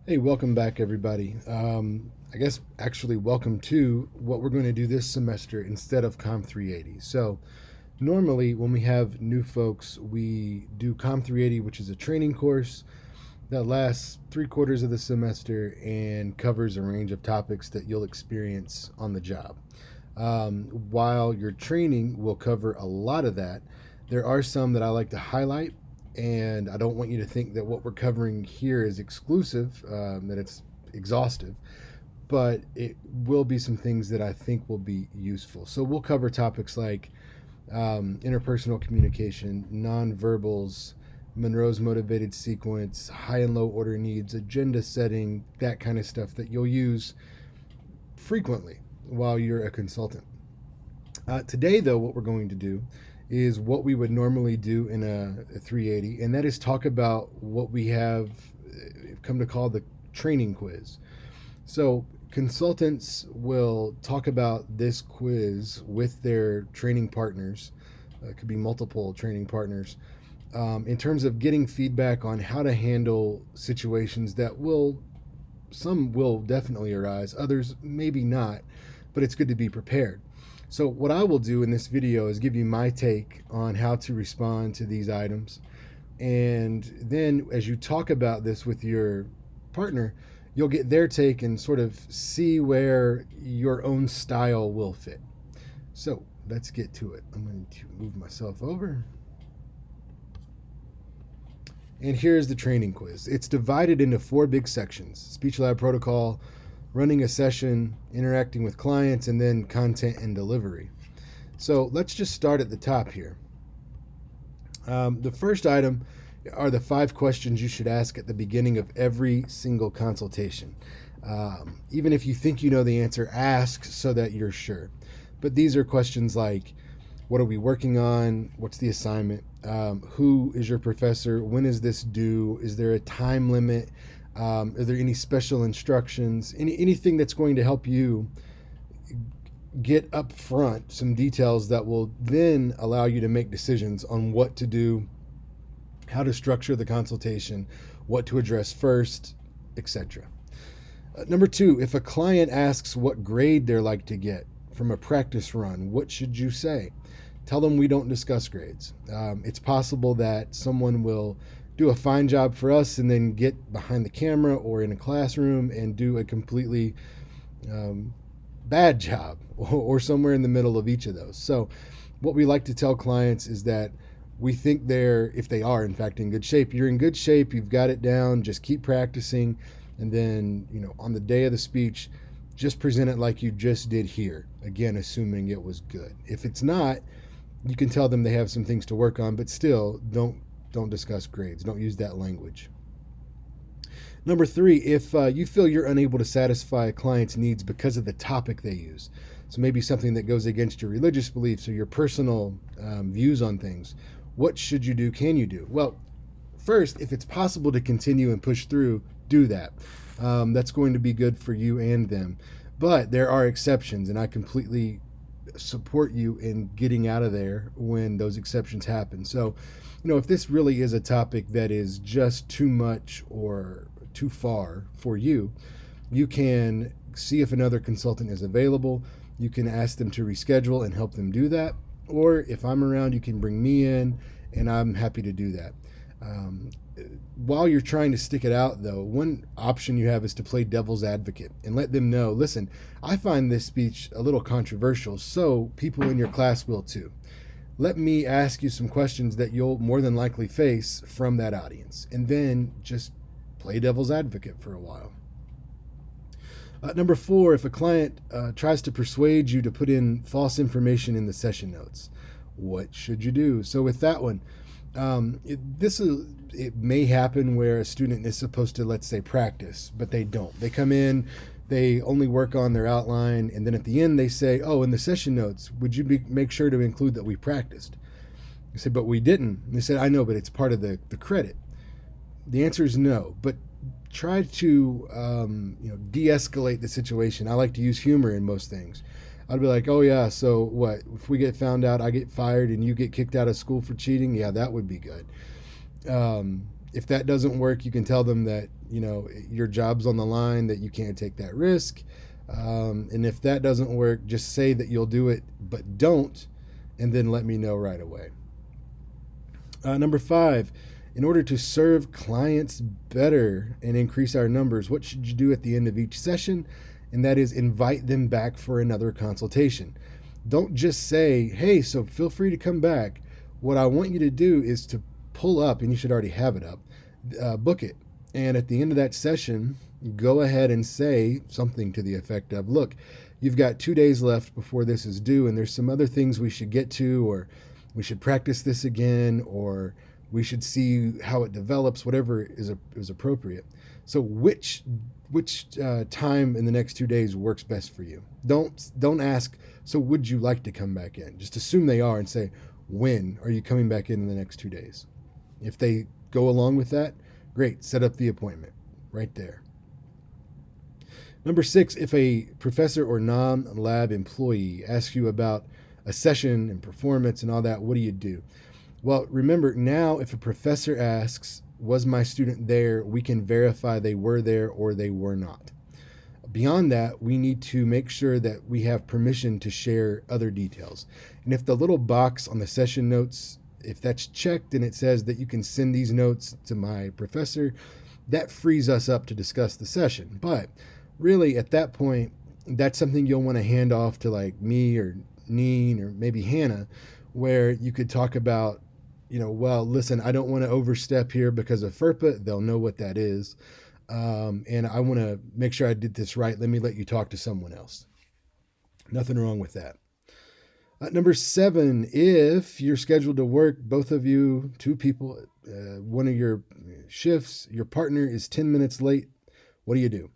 Hey, welcome back, everybody. I guess actually, welcome to what we're going to do this semester instead of Com 380. So, normally, when we have new folks, we do Com 380, which is a training course that lasts 3 quarters of the semester and covers a range of topics that you'll experience on the job. While your training will cover a lot of that, there are some that I like to highlight, and I don't want you to think that what we're covering here is exclusive, that it's exhaustive, but it will be some things that I think will be useful. So we'll cover topics like interpersonal communication, nonverbals, Monroe's motivated sequence, high and low order needs, agenda setting, that kind of stuff that you'll use frequently while you're a consultant. Today, though, what we're going to do is what we would normally do in a 380, and that is talk about what we have come to call the training quiz. So, consultants will talk about this quiz with their training partners. It could be multiple training partners in terms of getting feedback on how to handle situations that some will definitely arise, others maybe not, but it's good to be prepared. So, what I will do in this video is give you my take on how to respond to these items. And then, as you talk about this with your partner, you'll get their take and sort of see where your own style will fit. So, let's get to it. I'm going to move myself over. And here's the training quiz. It's divided into 4 big sections: speech lab protocol, running a session, interacting with clients, and then content and delivery. So let's just start at the top here. The first item are the 5 questions you should ask at the beginning of every single consultation. Even if you think you know the answer, ask so that you're sure. But these are questions like, what are we working on? What's the assignment? Who is your professor? When is this due? Is there a time limit? Are there any special instructions? Anything that's going to help you get up front some details that will then allow you to make decisions on what to do, how to structure the consultation, what to address first, etc. Number 2, if a client asks what grade they're like to get from a practice run, what should you say? Tell them we don't discuss grades. It's possible that someone will do a fine job for us and then get behind the camera or in a classroom and do a completely bad job, or somewhere in the middle of each of those. So, what we like to tell clients is that we think if they are in fact in good shape, you're in good shape, you've got it down, just keep practicing. And then, on the day of the speech, just present it like you just did here. Again, assuming it was good. If it's not, you can tell them they have some things to work on, but still don't discuss grades. Don't use that language. Number 3, if you feel you're unable to satisfy a client's needs because of the topic they use, so maybe something that goes against your religious beliefs or your personal views on things, what should you do? Can you do? Well, first, if it's possible to continue and push through, do that. That's going to be good for you and them. But there are exceptions, and I completely support you in getting out of there when those exceptions happen. So, if this really is a topic that is just too much or too far for you, you can see if another consultant is available. You can ask them to reschedule and help them do that. Or if I'm around, you can bring me in, and I'm happy to do that. While you're trying to stick it out, though, one option you have is to play devil's advocate and let them know, listen, I find this speech a little controversial, so people in your class will too. Let me ask you some questions that you'll more than likely face from that audience, and then just play devil's advocate for a while. Number 4, if a client tries to persuade you to put in false information in the session notes, what should you do? So with that one, it may happen where a student is supposed to, let's say, practice, but they don't. They come in, they only work on their outline, and then at the end they say, oh, in the session notes, would you make sure to include that we practiced? You say, but we didn't. And they said, I know, but it's part of the credit. The answer is no, but try to de-escalate the situation. I like to use humor in most things. I'd be like, oh yeah, so what? If we get found out, I get fired and you get kicked out of school for cheating, yeah, that would be good. If that doesn't work, you can tell them that, your job's on the line, that you can't take that risk. And if that doesn't work, just say that you'll do it, but don't, and then let me know right away. Number 5, in order to serve clients better and increase our numbers, what should you do at the end of each session? And that is invite them back for another consultation. Don't just say, hey, so feel free to come back. What I want you to do is to pull up, and you should already have it up, book it. And at the end of that session, go ahead and say something to the effect of, look, you've got 2 days left before this is due, and there's some other things we should get to, or we should practice this again, or we should see how it develops, whatever is appropriate. So which time in the next 2 days works best for you? Don't ask, so would you like to come back in? Just assume they are and say, when are you coming back in the next 2 days? If they go along with that, great, set up the appointment right there. Number 6, if a professor or non-lab employee asks you about a session and performance and all that, what do? Well, remember now, if a professor asks, was my student there, we can verify they were there or they were not. Beyond that, we need to make sure that we have permission to share other details. And if the little box on the session notes, if that's checked and it says that you can send these notes to my professor, that frees us up to discuss the session. But really, at that point, that's something you'll want to hand off to like me or Neen or maybe Hannah, where you could talk about, well, listen, I don't want to overstep here because of FERPA. They'll know what that is. And I want to make sure I did this right. Let me let you talk to someone else. Nothing wrong with that. Number 7, if you're scheduled to work, both of you, 2 people, one of your shifts, your partner is 10 minutes late, what do?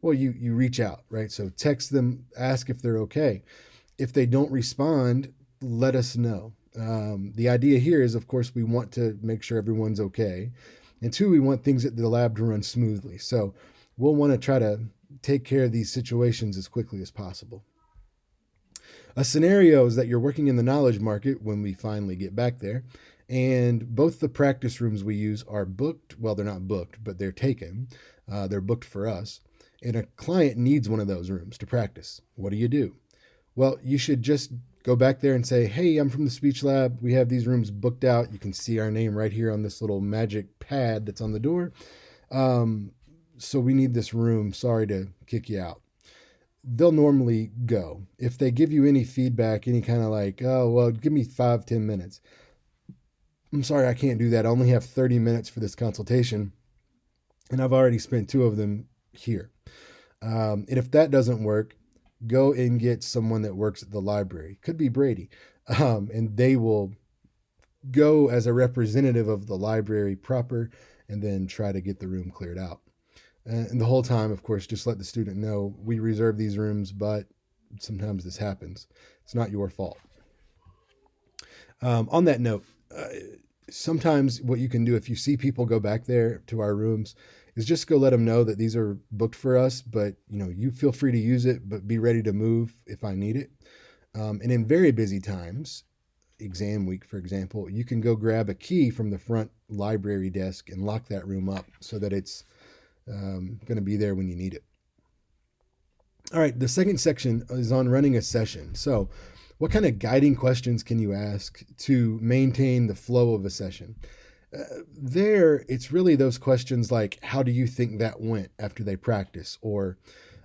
Well, you reach out, right? So text them, ask if they're okay. If they don't respond, let us know. The idea here is, of course, we want to make sure everyone's okay. And 2, we want things at the lab to run smoothly. So we'll want to try to take care of these situations as quickly as possible. A scenario is that you're working in the knowledge market when we finally get back there, and both the practice rooms we use are booked. Well, they're not booked, but they're taken. They're booked for us. And a client needs one of those rooms to practice. What do? Well, you should just go back there and say, hey, I'm from the speech lab. We have these rooms booked out. You can see our name right here on this little magic pad that's on the door. So we need this room. Sorry to kick you out. They'll normally go. If they give you any feedback, any kind of like, oh, well, give me 5-10 minutes. I'm sorry, I can't do that. I only have 30 minutes for this consultation, and I've already spent 2 of them here. And if that doesn't work, go and get someone that works at the library. Could be Brady. And they will go as a representative of the library proper and then try to get the room cleared out. And the whole time, of course, just let the student know we reserve these rooms, but sometimes this happens. It's not your fault. On that note, sometimes what you can do if you see people go back there to our rooms is just go let them know that these are booked for us, but you feel free to use it, but be ready to move if I need it. And in very busy times, exam week, for example, you can go grab a key from the front library desk and lock that room up so that it's going to be there when you need it. All right, the second section is on running a session. So what kind of guiding questions can you ask to maintain the flow of a session? There, it's really those questions like, how do you think that went after they practice? Or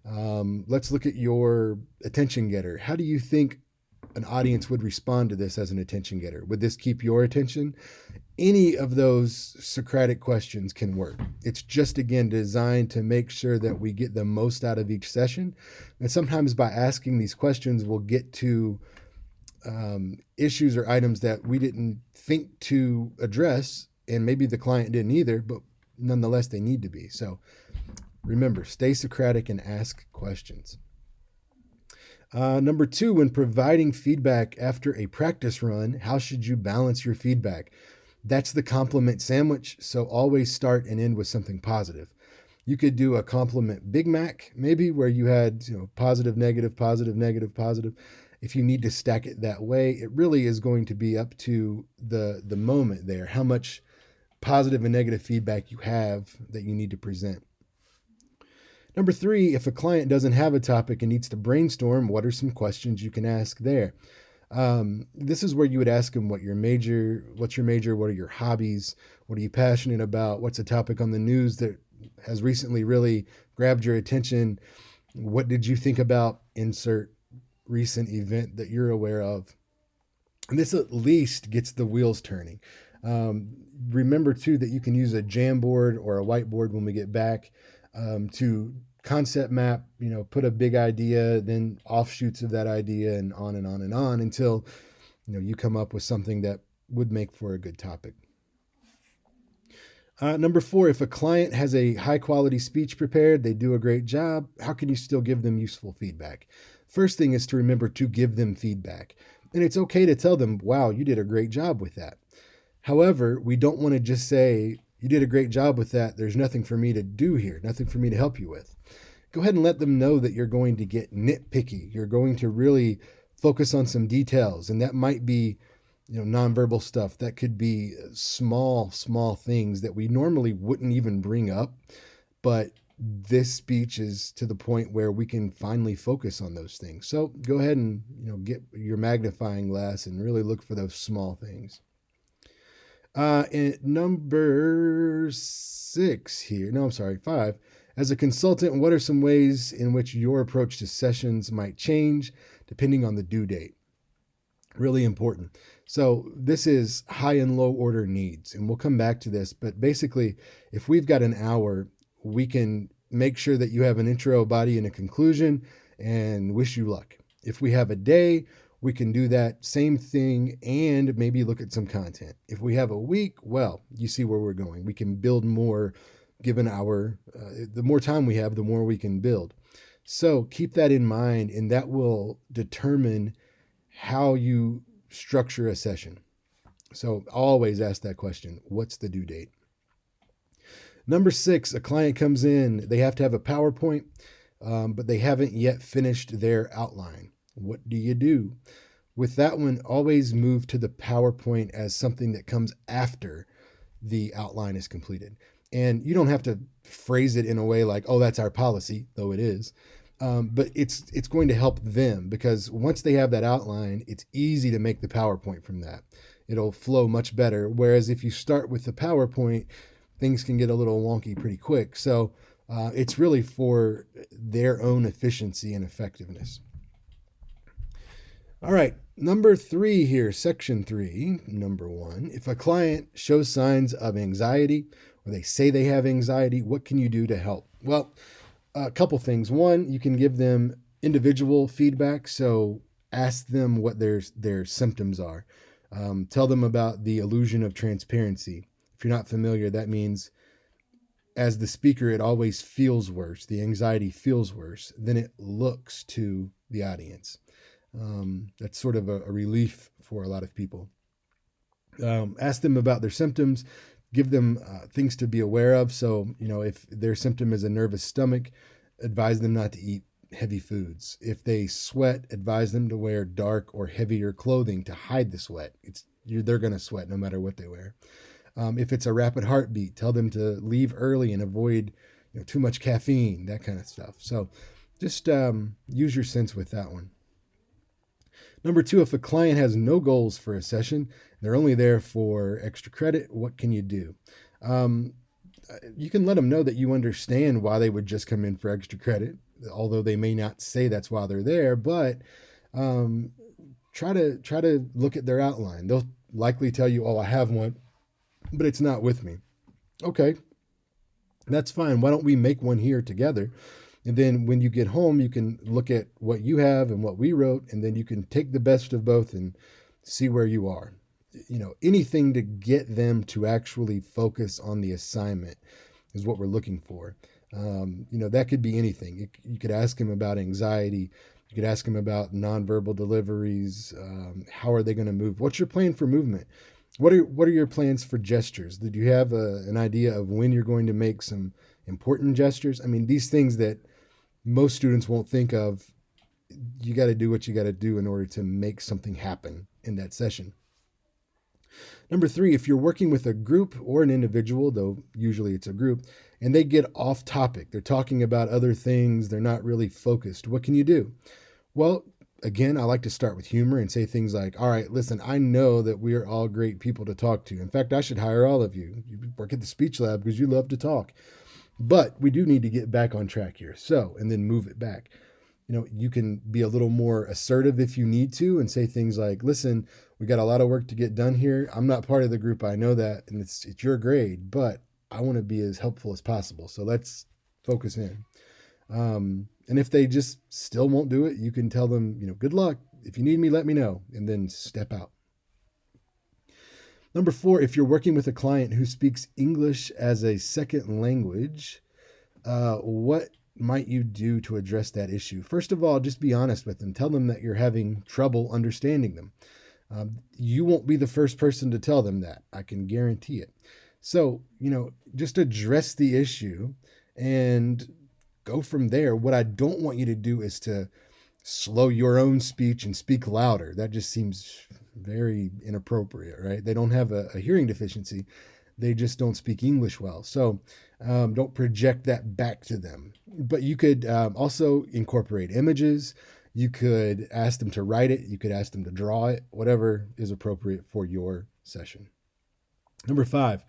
let's look at your attention getter. How do you think an audience would respond to this as an attention getter? Would this keep your attention? Any of those Socratic questions can work. It's just, again, designed to make sure that we get the most out of each session. And sometimes by asking these questions, we'll get to issues or items that we didn't think to address, and maybe the client didn't either, but nonetheless, they need to be. So remember, stay Socratic and ask questions. Number 2, when providing feedback after a practice run, how should you balance your feedback? That's the compliment sandwich, so always start and end with something positive. You could do a compliment Big Mac, maybe, where you had positive, negative, positive, negative, positive. If you need to stack it that way, it really is going to be up to the moment there, how much positive and negative feedback you have that you need to present. Number 3, if a client doesn't have a topic and needs to brainstorm, what are some questions you can ask there? This is where you would ask them what's your major, what are your hobbies, what are you passionate about, what's a topic on the news that has recently really grabbed your attention, what did you think about insert recent event that you're aware of. And this at least gets the wheels turning. Remember too that you can use a Jamboard or a whiteboard when we get back to concept map, put a big idea, then offshoots of that idea, and on and on and on until you come up with something that would make for a good topic. Number 4, if a client has a high quality speech prepared, they do a great job, how can you still give them useful feedback? First thing is to remember to give them feedback. And it's okay to tell them, wow, you did a great job with that. However, we don't want to just say, you did a great job with that. There's nothing for me to do here, nothing for me to help you with. Go ahead and let them know that you're going to get nitpicky. You're going to really focus on some details. And that might be, nonverbal stuff. That could be small things that we normally wouldn't even bring up. But this speech is to the point where we can finally focus on those things. So go ahead and, get your magnifying glass and really look for those small things. And number 5. As a consultant, what are some ways in which your approach to sessions might change depending on the due date? Really important. So this is high and low order needs, and we'll come back to this. But basically, if we've got an hour, we can make sure that you have an intro, body, and a conclusion, and wish you luck. If we have a day, we can do that same thing and maybe look at some content. If we have a week, well, you see where we're going. We can build more given the more time we have, the more we can build. So keep that in mind, and that will determine how you structure a session. So always ask that question, what's the due date? Number 6, a client comes in, they have to have a PowerPoint, but they haven't yet finished their outline. What do you do? With that one, always move to the PowerPoint as something that comes after the outline is completed. And you don't have to phrase it in a way like, oh, that's our policy, though it is. But it's going to help them because once they have that outline, it's easy to make the PowerPoint from that. It'll flow much better. Whereas if you start with the PowerPoint, things can get a little wonky pretty quick. So it's really for their own efficiency and effectiveness. All right, number 3 here, section 3, number 1. If a client shows signs of anxiety or they say they have anxiety, what can you do to help? Well, a couple things. One, you can give them individual feedback. So ask them what their symptoms are. Tell them about the illusion of transparency. If you're not familiar, that means as the speaker, it always feels worse. The anxiety feels worse than it looks to the audience. That's sort of a relief for a lot of people. Ask them about their symptoms. Give them things to be aware of. So, if their symptom is a nervous stomach, advise them not to eat heavy foods. If they sweat, advise them to wear dark or heavier clothing to hide the sweat. They're going to sweat no matter what they wear. If it's a rapid heartbeat, tell them to leave early and avoid too much caffeine, that kind of stuff. So just use your sense with that one. Number 2, if a client has no goals for a session, they're only there for extra credit, what can you do? You can let them know that you understand why they would just come in for extra credit, although they may not say that's why they're there, but try to look at their outline. They'll likely tell you, oh, I have one, but it's not with me. Okay, that's fine. Why don't we make one here together? And then when you get home, you can look at what you have and what we wrote, and then you can take the best of both and see where you are. Anything to get them to actually focus on the assignment is what we're looking for. That could be anything. You could ask them about anxiety. You could ask them about nonverbal deliveries. How are they going to move? What's your plan for movement? What are your plans for gestures? Did you have an idea of when you're going to make some important gestures? I mean, these things that most students won't think of, you got to do what you got to do in order to make something happen in that session. Number three, if you're working with a group or an individual, though usually it's a group, and they get off topic, they're talking about other things, they're not really focused, what can you do? Well, again, I like to start with humor and say things like, all right, listen, I know that we are all great people to talk to. In fact, I should hire all of you. You work at the speech lab because you love to talk. But we do need to get back on track here. So, and then move it back. You can be a little more assertive if you need to and say things like, listen, we got a lot of work to get done here. I'm not part of the group. I know that. And it's your grade, but I want to be as helpful as possible. So let's focus in. And if they just still won't do it, you can tell them, good luck. If you need me, let me know, and then step out. Number four, if you're working with a client who speaks English as a second language, what might you do to address that issue? First of all, just be honest with them. Tell them that you're having trouble understanding them. You won't be the first person to tell them that. I can guarantee it. So, just address the issue and go from there. What I don't want you to do is to slow your own speech and speak louder. That just seems very inappropriate, right? They don't have a hearing deficiency. They just don't speak English well. So don't project that back to them. But you could also incorporate images. You could ask them to write it. You could ask them to draw it, whatever is appropriate for your session. Number five,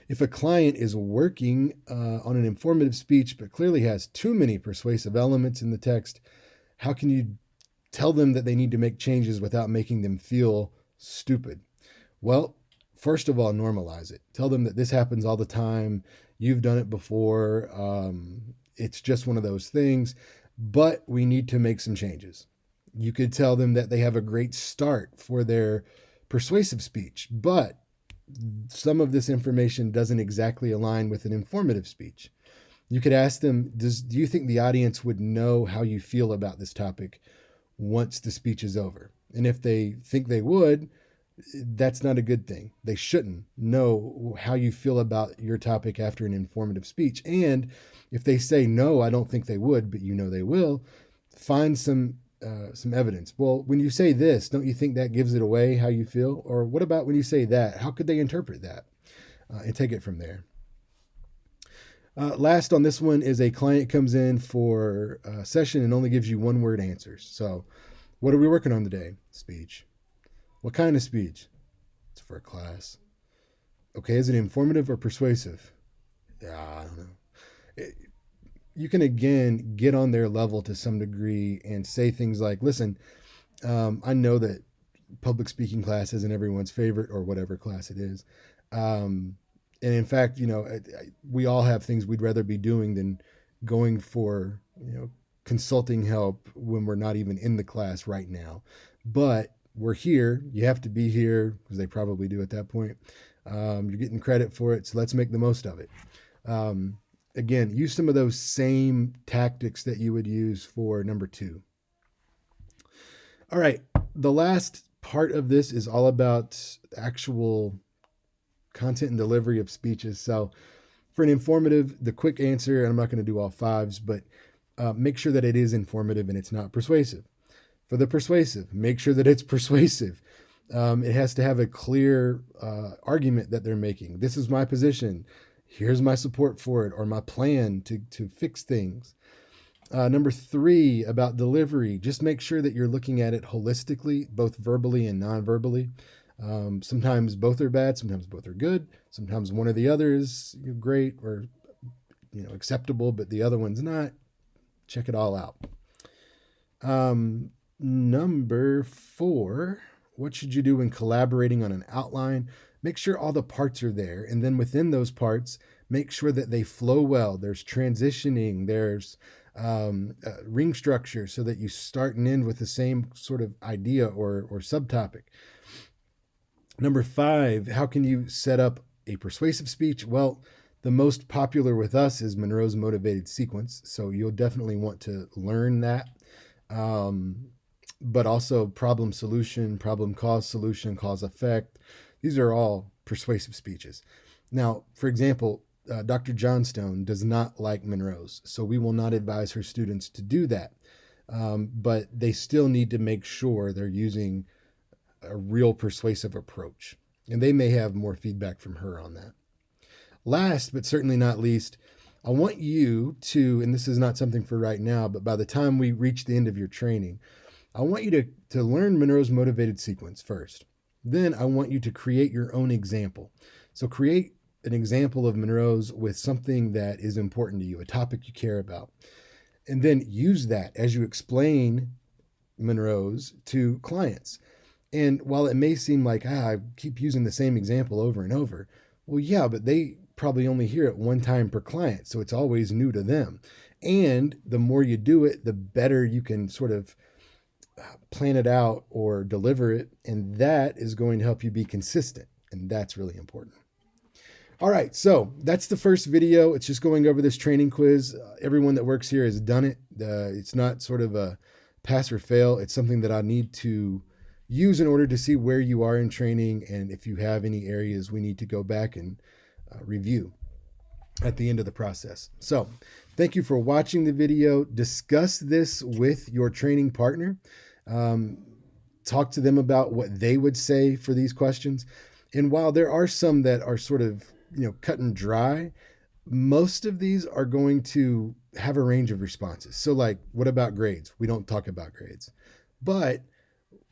if a client is working on an informative speech but clearly has too many persuasive elements in the text, how can you tell them that they need to make changes without making them feel stupid? Well, first of all, normalize it. Tell them that this happens all the time. You've done it before. It's just one of those things, but we need to make some changes. You could tell them that they have a great start for their persuasive speech, but some of this information doesn't exactly align with an informative speech. You could ask them, do you think the audience would know how you feel about this topic once the speech is over? And if they think they would, that's not a good thing. They shouldn't know how you feel about your topic after an informative speech. And if they say, no, I don't think they would, but they will, find some evidence. Well, when you say this, don't you think that gives it away how you feel? Or what about when you say that? How could they interpret that? And take it from there. Last on this one is a client comes in for a session and only gives you one-word answers. So, what are we working on today? Speech. What kind of speech? It's for a class. Okay, is it informative or persuasive? I don't know. You can, again, get on their level to some degree and say things like, listen, I know that public speaking class isn't everyone's favorite or whatever class it is. And in fact, we all have things we'd rather be doing than going for, consulting help when we're not even in the class right now. But we're here. You have to be here because they probably do at that point. You're getting credit for it. So let's make the most of it. Again, use some of those same tactics that you would use for number two. All right. The last part of this is all about actual content and delivery of speeches. So for an informative, the quick answer, and I'm not going to do all fives, but make sure that it is informative and it's not persuasive. For the persuasive, make sure that it's persuasive. It has to have a clear argument that they're making. This is my position. Here's my support for it, or my plan to fix things. Number three, about delivery, just make sure that you're looking at it holistically, both verbally and non-verbally. Sometimes both are bad, sometimes both are good, sometimes one or the other is great or acceptable, but the other one's not. Check it all out. Number four, what should you do when collaborating on an outline? Make sure all the parts are there, and then within those parts, make sure that they flow well. There's transitioning, there's ring structure so that you start and end with the same sort of idea or subtopic. Number five, how can you set up a persuasive speech? Well, the most popular with us is Monroe's motivated sequence, so you'll definitely want to learn that. But also problem solution, problem cause solution, cause effect. These are all persuasive speeches. Now, for example, Dr. Johnstone does not like Monroe's, so we will not advise her students to do that. But they still need to make sure they're using a real persuasive approach. And they may have more feedback from her on that. Last, but certainly not least, I want you to, and this is not something for right now, but by the time we reach the end of your training, I want you to learn Monroe's motivated sequence first. Then I want you to create your own example. So create an example of Monroe's with something that is important to you, a topic you care about. And then use that as you explain Monroe's to clients. And while it may seem like, I keep using the same example over and over, well, yeah, but they probably only hear it one time per client. So it's always new to them. And the more you do it, the better you can sort of plan it out or deliver it. And that is going to help you be consistent. And that's really important. All right, so that's the first video. It's just going over this training quiz. Everyone that works here has done it. It's not sort of a pass or fail. It's something that I need to use in order to see where you are in training and if you have any areas we need to go back and review at the end of the process. So thank you for watching the video. Discuss this with your training partner. Talk to them about what they would say for these questions. And while there are some that are sort of, cut and dry, most of these are going to have a range of responses. So like, what about grades? We don't talk about grades. But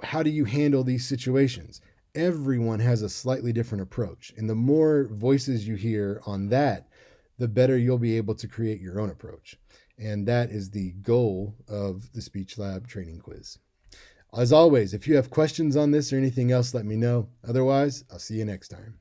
how do you handle these situations? Everyone has a slightly different approach. And the more voices you hear on that, the better you'll be able to create your own approach. And that is the goal of the Speech Lab training quiz. As always, if you have questions on this or anything else, let me know. Otherwise, I'll see you next time.